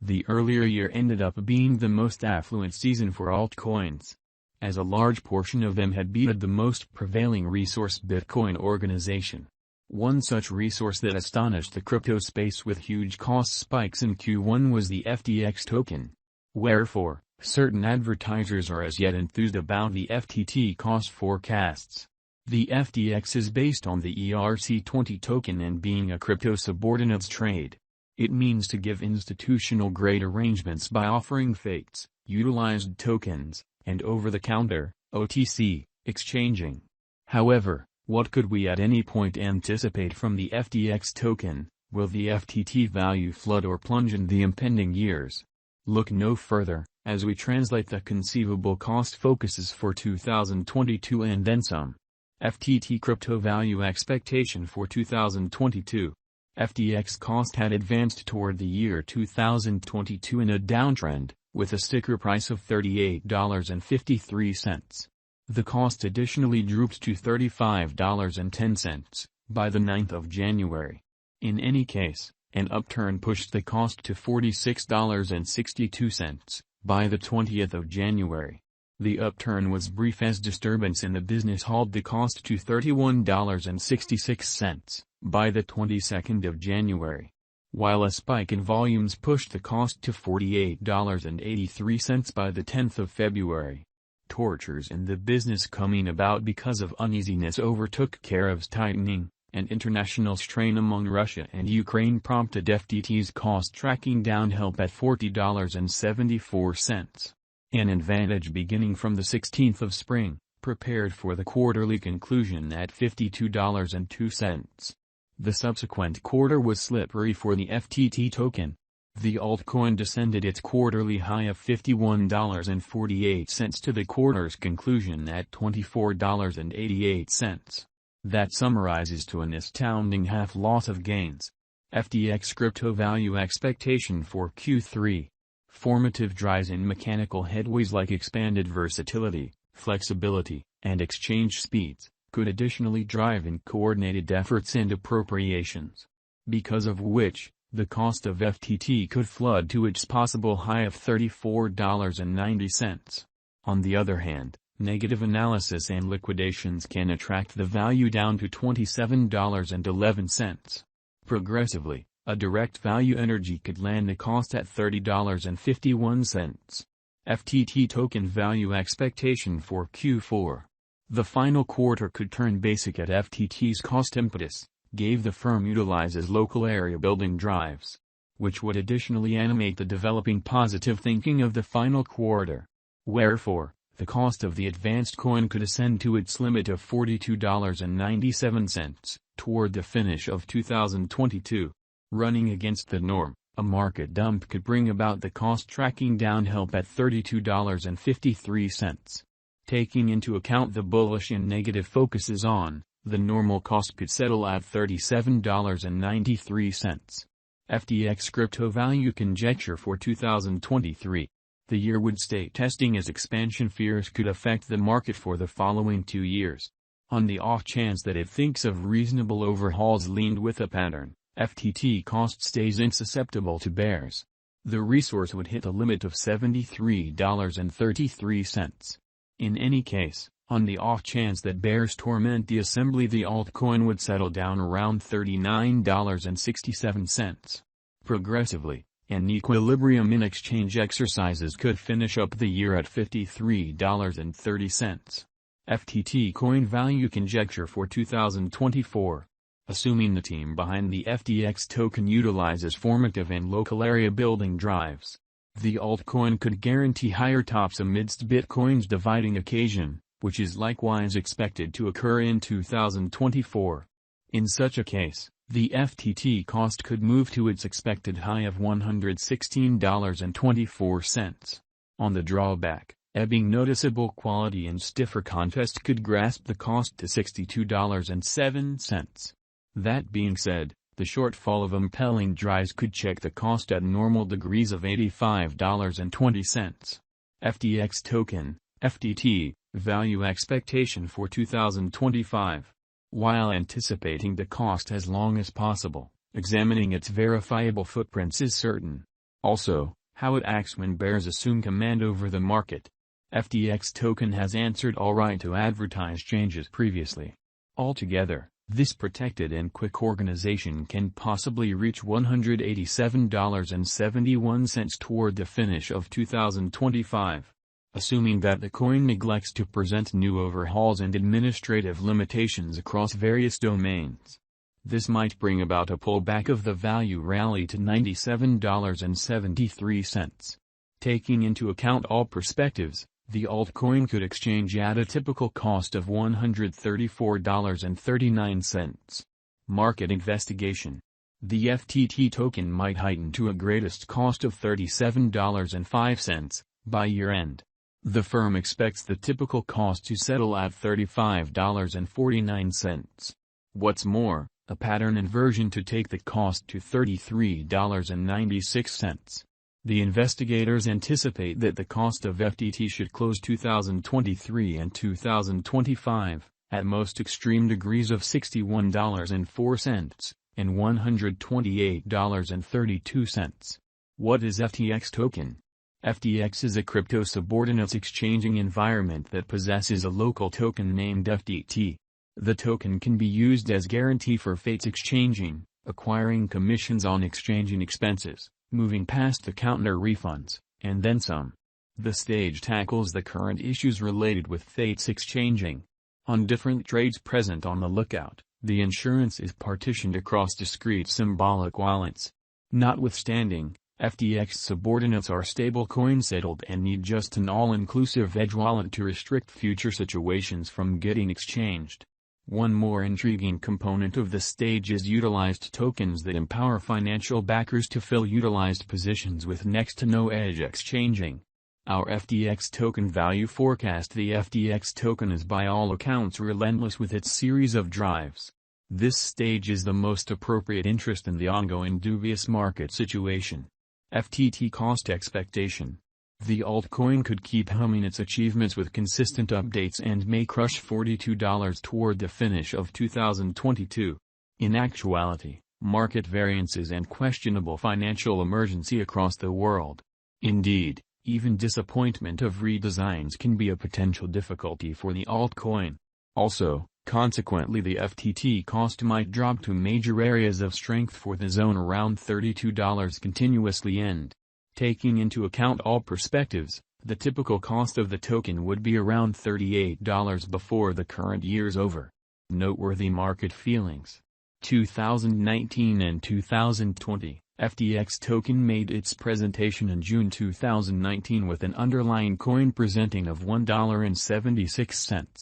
The earlier year ended up being the most affluent season for altcoins, as a large portion of them had beaten the most prevailing resource Bitcoin organization. One such resource that astonished the crypto space with huge cost spikes in Q1 was the FTX token. Wherefore, certain advertisers are as yet enthused about the FTT cost forecasts. The FTX is based on the ERC20 token and being a crypto subordinates trade. It means to give institutional-grade arrangements by offering fakes, utilized tokens, and over-the-counter, OTC, exchanging. However, what could we at any point anticipate from the FTX token? Will the FTT value flood or plunge in the impending years? Look no further, as we translate the conceivable cost focuses for 2022 and then some. FTT crypto value expectation for 2022. FTX cost had advanced toward the year 2022 in a downtrend, with a sticker price of $38.53. The cost additionally drooped to $35.10 by the 9th of January. In any case, an upturn pushed the cost to $46.62 by the 20th of January. The upturn was brief as disturbance in the business hauled the cost to $31.66 by the 22nd of January, while a spike in volumes pushed the cost to $48.83 by the 10th of February. Tortures in the business coming about because of uneasiness over tariffs tightening, and international strain among Russia and Ukraine prompted FTT's cost tracking down help at $40.74. An advantage beginning from the 16th of spring, prepared for the quarterly conclusion at $52.02. The subsequent quarter was slippery for the FTT token. The altcoin descended its quarterly high of $51.48 to the quarter's conclusion at $24.88. That summarizes to an astounding half loss of gains. FTX crypto value expectation for Q3. Formative drives in mechanical headways like expanded versatility, flexibility, and exchange speeds, could additionally drive in coordinated efforts and appropriations, because of which, the cost of FTT could flood to its possible high of $34.90. On the other hand, negative analysis and liquidations can attract the value down to $27.11. Progressively, a direct value energy could land the cost at $30.51. FTT token value expectation for Q4. The final quarter could turn basic at FTT's cost impetus, gave the firm utilizes local area building drives, which would additionally animate the developing positive thinking of the final quarter. Wherefore, the cost of the advanced coin could ascend to its limit of $42.97, toward the finish of 2022. Running against the norm, a market dump could bring about the cost tracking down help at $32.53. Taking into account the bullish and negative focuses on, the normal cost could settle at $37.93. FTX crypto value conjecture for 2023. The year would stay testing as expansion fears could affect the market for the following 2 years. On the off chance that it thinks of reasonable overhauls leaned with a pattern, FTT cost stays insusceptible to bears. The resource would hit a limit of $73.33. In any case, on the off chance that bears torment the assembly, the altcoin would settle down around $39.67. Progressively, an equilibrium in exchange exercises could finish up the year at $53.30. FTT coin value conjecture for 2024. Assuming the team behind the FTX token utilizes formative and local area building drives, the altcoin could guarantee higher tops amidst Bitcoin's dividing occasion, which is likewise expected to occur in 2024. In such a case, the FTT cost could move to its expected high of $116.24. On the drawback, ebbing noticeable quality and stiffer contest could grasp the cost to $62.07. That being said, the shortfall of impelling drives could check the cost at normal degrees of $85.20. FTX token, FTT, value expectation for 2025. While anticipating the cost as long as possible, examining its verifiable footprints is certain. Also, how it acts when bears assume command over the market. FTX token has answered all right to advertise changes previously. Altogether, this protected and quick organization can possibly reach $187.71 toward the finish of 2025. Assuming that the coin neglects to present new overhauls and administrative limitations across various domains. This might bring about a pullback of the value rally to $97.73. Taking into account all perspectives, the altcoin could exchange at a typical cost of $134.39. Market investigation. The FTT token might heighten to a greatest cost of $37.05 by year-end. The firm expects the typical cost to settle at $35.49. What's more, a pattern inversion to take the cost to $33.96. The investigators anticipate that the cost of FTT should close 2023 and 2025, at most extreme degrees of $61.04, and $128.32. What is FTX token? FTX is a crypto subordinates exchanging environment that possesses a local token named FTT. The token can be used as guarantee for FATE's exchanging, acquiring commissions on exchanging expenses, moving past the counter refunds, and then some. The stage tackles the current issues related with FATE's exchanging. On different trades present on the lookout, the insurance is partitioned across discrete symbolic wallets. Notwithstanding, FTX subordinates are stablecoin settled and need just an all-inclusive edge wallet to restrict future situations from getting exchanged. One more intriguing component of the stage is utilized tokens that empower financial backers to fill utilized positions with next to no edge exchanging. Our FTX token value forecast. The FTX token is by all accounts relentless with its series of drives. This stage is the most appropriate interest in the ongoing dubious market situation. FTT cost expectation. The altcoin could keep humming its achievements with consistent updates and may crush $42 toward the finish of 2022. In actuality, market variances and questionable financial emergency across the world. Indeed, even disappointment of redesigns can be a potential difficulty for the altcoin. Also, consequently the FTT cost might drop to major areas of strength for the zone around $32 continuously end. Taking into account all perspectives, the typical cost of the token would be around $38 before the current year's over. Noteworthy market feelings. 2019 and 2020, FTX token made its presentation in June 2019 with an underlying coin presenting of $1.76.